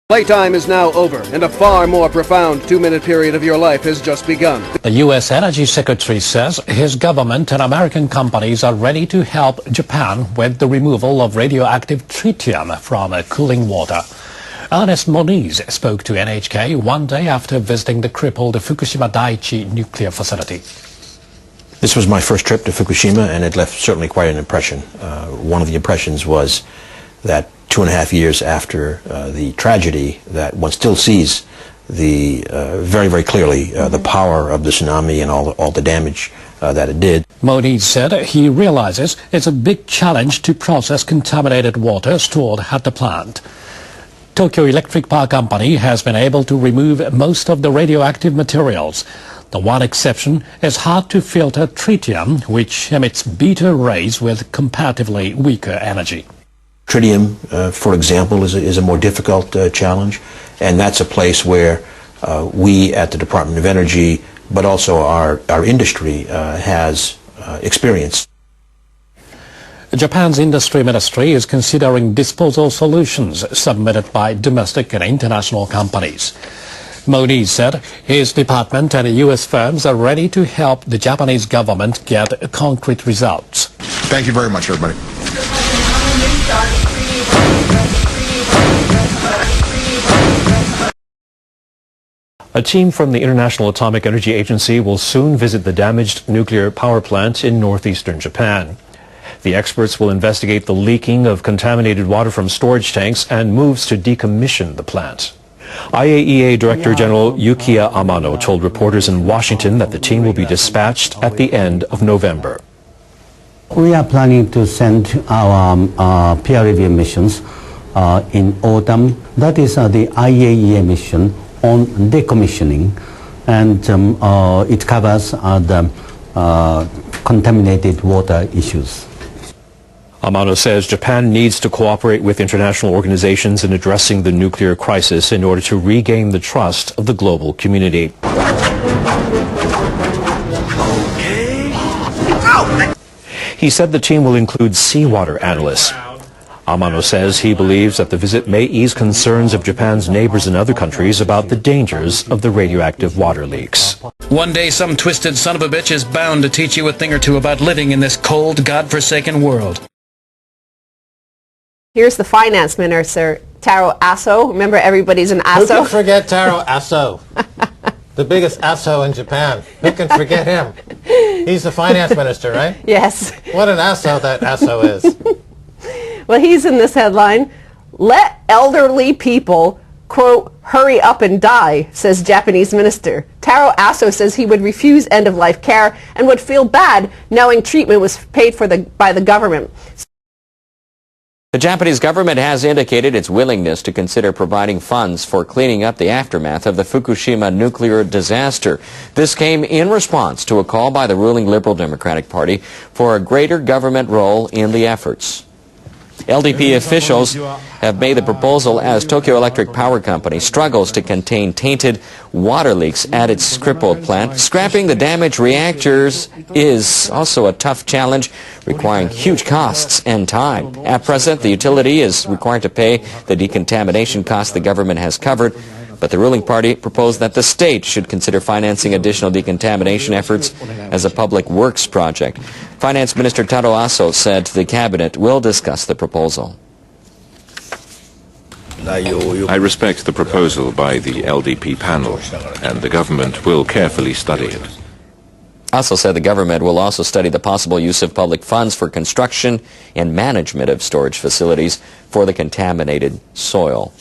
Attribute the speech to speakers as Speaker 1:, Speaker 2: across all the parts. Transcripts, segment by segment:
Speaker 1: Playtime is now over, and a far more profound 2-minute period of your life has just begun.
Speaker 2: The U.S. Energy Secretary says his government and American companies are ready to help Japan with the removal of radioactive tritium from cooling water. Ernest Moniz spoke to NHK one day after visiting the crippled Fukushima Daiichi nuclear facility.
Speaker 3: This was my first trip to Fukushima, and it left certainly quite an impression. One of the impressions was that 2.5 years after the tragedy, that one still sees the very, very clearly the power of the tsunami and all the damage that it did.
Speaker 2: Moniz said he realizes it's a big challenge to process contaminated water stored at the plant. Tokyo Electric Power Company has been able to remove most of the radioactive materials. The one exception is hard to filter tritium, which emits beta rays with comparatively weaker energy.
Speaker 3: Tritium, for example, is a more difficult challenge, and that's a place where we at the Department of Energy, but also our industry, has experience.
Speaker 2: Japan's industry ministry is considering disposal solutions submitted by domestic and international companies. Moniz said his department and U.S. firms are ready to help the Japanese government get concrete results.
Speaker 4: Thank you very much, everybody.
Speaker 5: A team from the International Atomic Energy Agency will soon visit the damaged nuclear power plant in northeastern Japan. The experts will investigate the leaking of contaminated water from storage tanks and moves to decommission the plant. IAEA Director General Yukiya Amano told reporters in Washington that the team will be dispatched at the end of November.
Speaker 6: We are planning to send our peer review missions in autumn. That is the IAEA mission on decommissioning, and it covers the contaminated water issues.
Speaker 5: Amano says Japan needs to cooperate with international organizations in addressing the nuclear crisis in order to regain the trust of the global community. He said the team will include seawater analysts. Amano says he believes that the visit may ease concerns of Japan's neighbors in other countries about the dangers of the radioactive water leaks.
Speaker 7: One day some twisted son of a bitch is bound to teach you a thing or two about living in this cold, godforsaken world.
Speaker 8: Here's the finance minister, Taro Aso. Remember, everybody's an Aso.
Speaker 9: Who can forget Taro Aso? The biggest Aso in Japan. Who can forget him? He's the finance minister, right?
Speaker 8: Yes.
Speaker 9: What an Aso that Aso is.
Speaker 8: Well, he's in this headline. Let elderly people, quote, hurry up and die, says Japanese minister. Taro Aso says he would refuse end-of-life care and would feel bad knowing treatment was paid for by the government.
Speaker 10: The Japanese government has indicated its willingness to consider providing funds for cleaning up the aftermath of the Fukushima nuclear disaster. This came in response to a call by the ruling Liberal Democratic Party for a greater government role in the efforts. LDP officials have made the proposal as Tokyo Electric Power Company struggles to contain tainted water leaks at its crippled plant. Scrapping the damaged reactors is also a tough challenge, requiring huge costs and time. At present, the utility is required to pay the decontamination costs the government has covered, but the ruling party proposed that the state should consider financing additional decontamination efforts as a public works project. Finance Minister Taro Aso said the cabinet will discuss the proposal.
Speaker 11: I respect the proposal by the LDP panel, and the government will carefully study it.
Speaker 10: Aso said the government will also study the possible use of public funds for construction and management of storage facilities for the contaminated soil.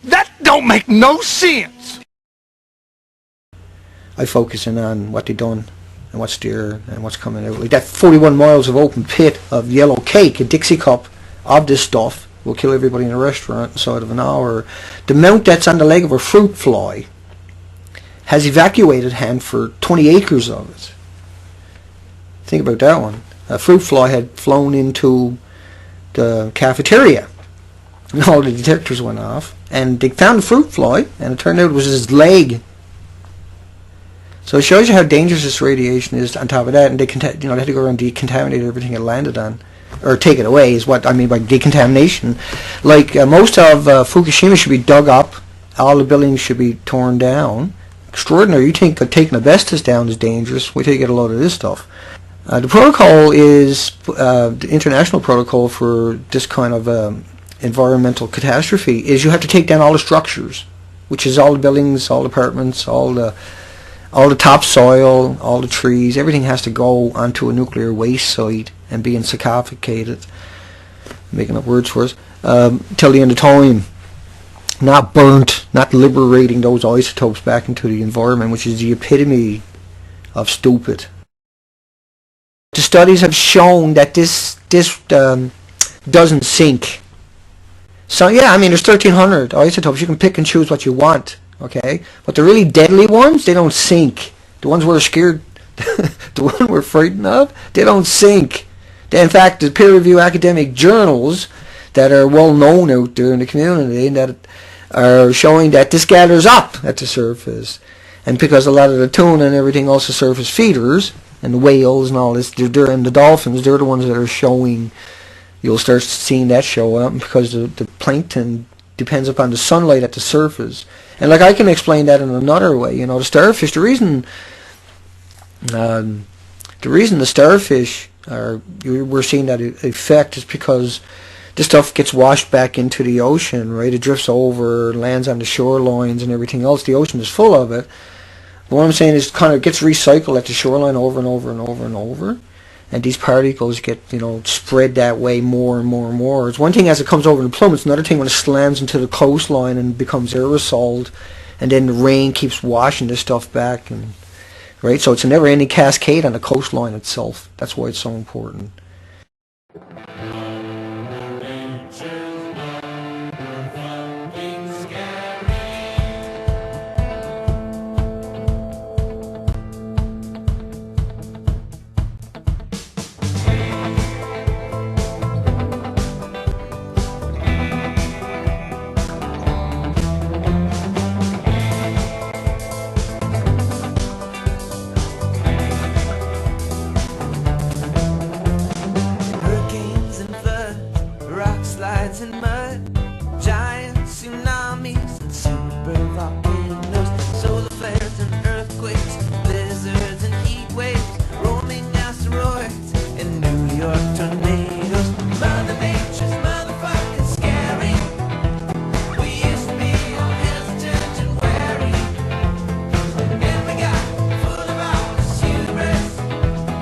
Speaker 12: That don't make no sense.
Speaker 13: I focus in on what they done and what's there and what's coming out. Like that 41 miles of open pit of yellow cake, a Dixie cup of this stuff will kill everybody in a restaurant inside of an hour. The mount that's on the leg of a fruit fly has evacuated hand for 20 acres of it. Think about that one. A fruit fly had flown into the cafeteria. And all the detectors went off, and they found the fruit fly, and it turned out it was his leg. So it shows you how dangerous this radiation is. On top of that, and they they had to go around and decontaminate everything it landed on, or take it away is what I mean by decontamination. Like most of Fukushima should be dug up. All the buildings should be torn down. Extraordinary. You think taking asbestos down is dangerous. Wait till you get a load of this stuff. The protocol is the international protocol for this kind of environmental catastrophe is you have to take down all the structures, which is all the buildings, all the apartments, all the topsoil, all the trees. Everything has to go onto a nuclear waste site and be sarcophagated, making up words for us, till the end of time. Not burnt, not liberating those isotopes back into the environment, which is the epitome of stupid. The studies have shown that this doesn't sink. So yeah, I mean, there's 1,300 isotopes. You can pick and choose what you want, okay? But the really deadly ones, they don't sink. The ones we're scared, the ones we're frightened of, they don't sink. In fact, the peer-reviewed academic journals that are well known out there in the community and that are showing that this gathers up at the surface. And because a lot of the tuna and everything else are surface feeders, and the whales and all this, and the dolphins, they're the ones that are showing, you'll start seeing that show up because the plankton depends upon the sunlight at the surface. And like I can explain that in another way, the starfish, the reason the starfish we're seeing that effect is because this stuff gets washed back into the ocean, right? It drifts over, lands on the shorelines and everything else. The ocean is full of it. But what I'm saying is it kind of gets recycled at the shoreline over and over and over and over. And these particles get, spread that way more and more and more. It's one thing as it comes over the plume. It's another thing when it slams into the coastline and becomes aerosoled. And then the rain keeps washing this stuff back. Right? So it's a never-ending cascade on the coastline itself. That's why it's so important.
Speaker 4: slides in mud, giant tsunamis and super volcanoes, solar flares and earthquakes, blizzards and heat waves, roaming asteroids and New York tornadoes. Mother Nature's motherfucking scary. We used to be all hesitant and wary, and we got full of all this hubris.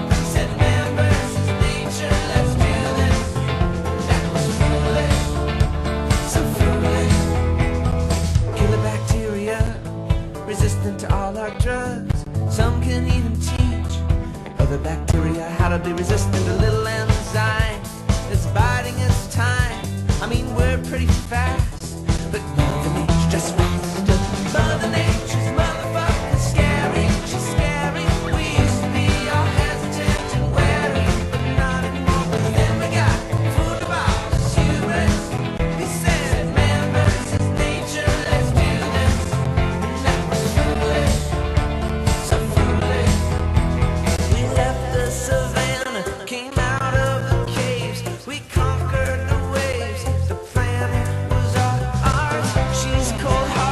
Speaker 4: We said man versus nature, let's do this. That was foolish, so foolish. Killer bacteria, resistant to all our drugs. Some can even teach other bacteria how to be resistant to little enzyme that's biding its time. I mean, we're pretty fast, but Mother Nature just faster. Mother Nature's motherfucking scary. She's scary. We used to be all hesitant and wary, but not anymore. But then we got food about this hubris. We said man versus nature, let's do this. And that was foolish, so foolish. We left the savannah, came out of the caves. We conquered the waves. The planet was all ours. She's cold hearted.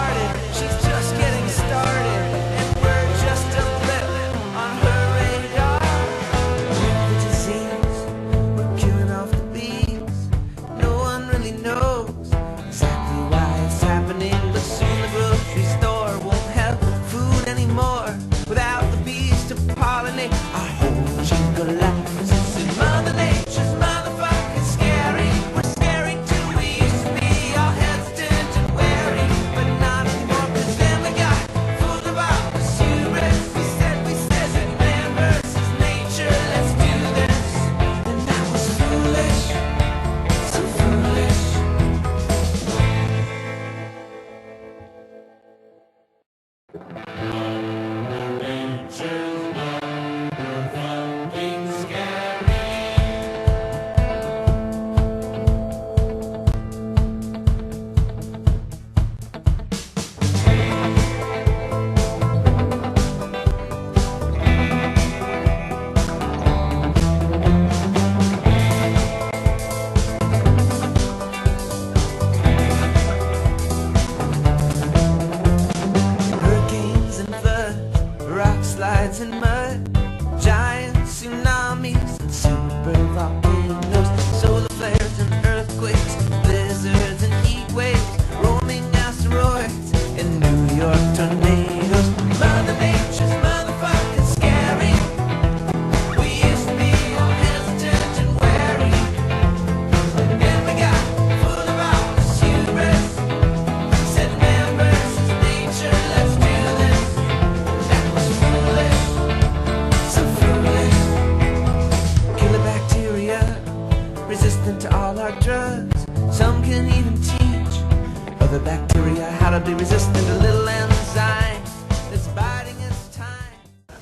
Speaker 4: bacteria, how to be resistant to little enzyme that's biding its time.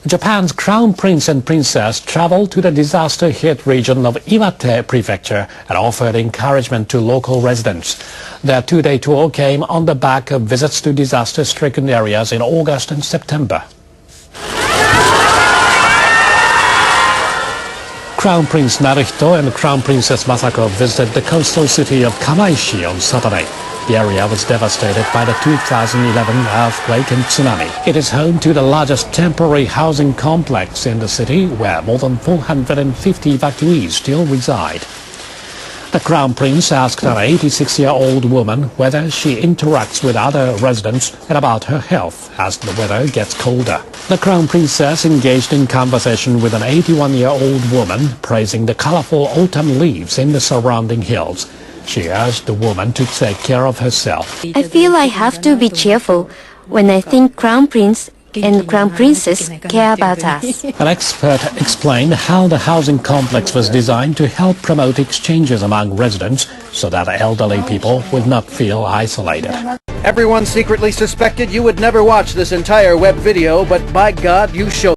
Speaker 2: Japan's Crown Prince and Princess traveled to the disaster-hit region of Iwate Prefecture and offered encouragement to local residents. Their two-day tour came on the back of visits to disaster-stricken areas in August and September. Crown Prince Naruhito and Crown Princess Masako visited the coastal city of Kamaishi on Saturday. The area was devastated by the 2011 earthquake and tsunami. It is home to the largest temporary housing complex in the city, where more than 450 evacuees still reside. The Crown Prince asked an 86-year-old woman whether she interacts with other residents and about her health as the weather gets colder. The Crown Princess engaged in conversation with an 81-year-old woman, praising the colorful autumn leaves in the surrounding hills. She urged the woman to take care of herself.
Speaker 14: I feel I have to be cheerful when I think Crown Prince and Crown Princess care about us.
Speaker 2: An expert explained how the housing complex was designed to help promote exchanges among residents so that elderly people would not feel isolated.
Speaker 1: Everyone secretly suspected you would never watch this entire web video, but by God, you showed